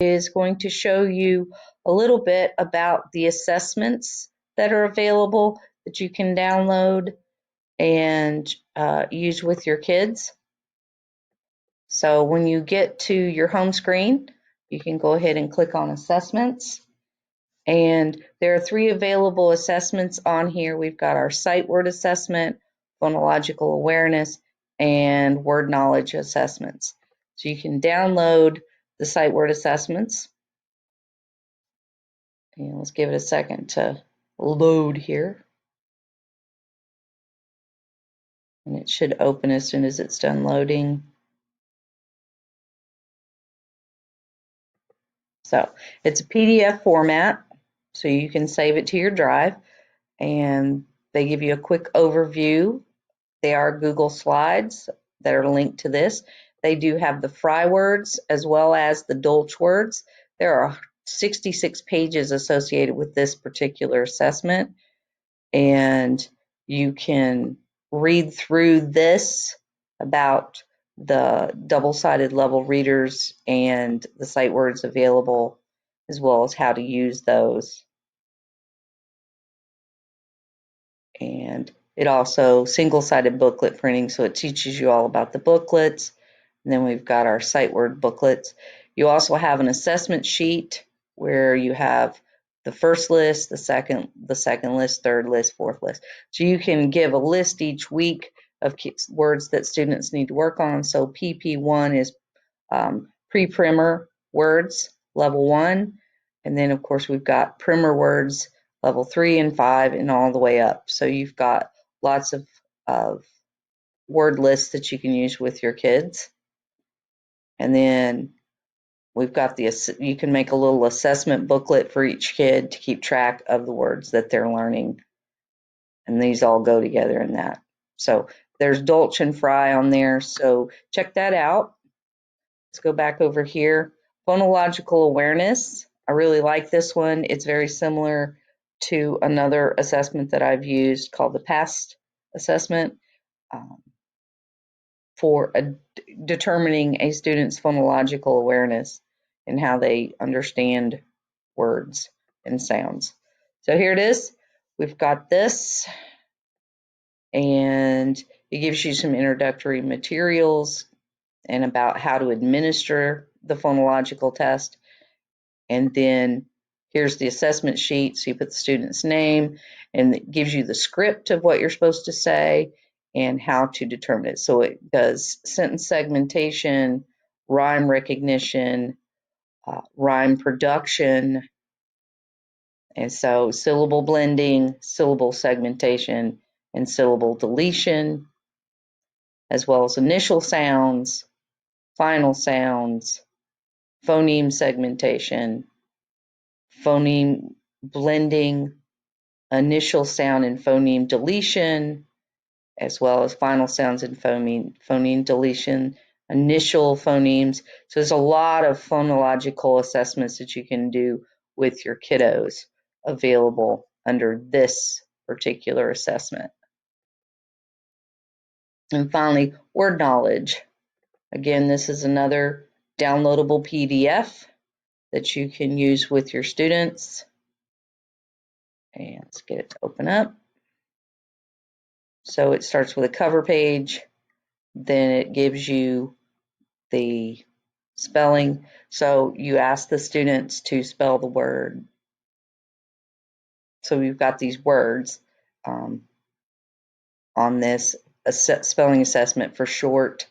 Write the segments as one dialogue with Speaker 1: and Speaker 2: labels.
Speaker 1: is going to show you a little bit about the assessments that are available that you can download and use with your kids. So when you get to your home screen, you can go ahead and click on assessments. And there are 3 available assessments on here. We've got our sight word assessment, phonological awareness, and word knowledge assessments. So you can download the sight word assessments. And let's give it a second to load here. And it should open as soon as it's done loading. So it's a PDF format, so you can save it to your drive. And they give you a quick overview. They are Google Slides that are linked to this. They do have the Fry words as well as the Dolch words. There are 66 pages associated with this particular assessment, and you can read through this about the double-sided level readers and the sight words available, as well as how to use those. And it also single-sided booklet printing, so it teaches you all about the booklets. And then we've got our sight word booklets. You also have an assessment sheet where you have the first list, the second list, third list, fourth list. So you can give a list each week of words that students need to work on. So PP1 is pre-primer words, level 1. And then, of course, we've got primer words, level 3 and 5, and all the way up. So you've got lots of word lists that you can use with your kids. And then we've got you can make a little assessment booklet for each kid to keep track of the words that they're learning. And these all go together in that. So there's Dolch and Fry on there. So check that out. Let's go back over here. Phonological awareness. I really like this one. It's very similar to another assessment that I've used called the PAST assessment for determining a student's phonological awareness and how they understand words and sounds. So here it is. We've got this, and it gives you some introductory materials and about how to administer the phonological test. And then here's the assessment sheet. So you put the student's name, and it gives you the script of what you're supposed to say and how to determine it. So it does sentence segmentation, rhyme recognition, rhyme production, and so syllable blending, syllable segmentation, and syllable deletion, as well as initial sounds, final sounds, phoneme segmentation, phoneme blending, initial sound and phoneme deletion, as well as final sounds and phoneme deletion, initial phonemes. So there's a lot of phonological assessments that you can do with your kiddos available under this particular assessment. And finally, word knowledge. Again, this is another downloadable PDF that you can use with your students. And let's get it to open up. So it starts with a cover page, then it gives you the spelling. So you ask the students to spell the word. So we've got these words on this spelling assessment for short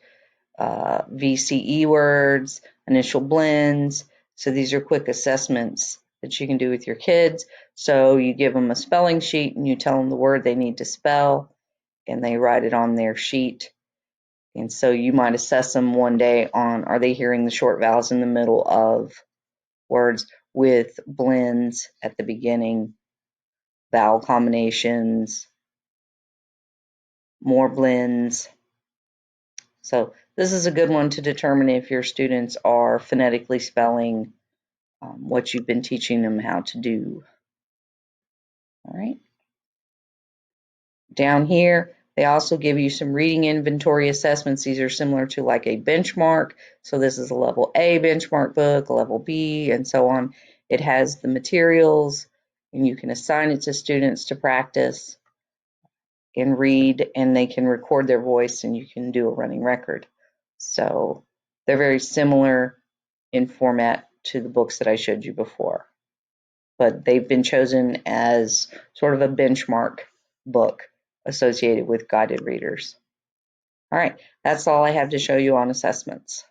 Speaker 1: VCE words, initial blends. So these are quick assessments that you can do with your kids. So you give them a spelling sheet and you tell them the word they need to spell, and they write it on their sheet. And so you might assess them one day on, are they hearing the short vowels in the middle of words with blends at the beginning, vowel combinations, more blends. So this is a good one to determine if your students are phonetically spelling what you've been teaching them how to do. All right. Down here, They also give you some reading inventory assessments. These are similar to like a benchmark. So this is a level A benchmark book, a level B, and so on. It has the materials, and you can assign it to students to practice and read, and they can record their voice, and you can do a running record. So they're very similar in format to the books that I showed you before, but they've been chosen as sort of a benchmark book associated with guided readers. All right, that's all I have to show you on assessments.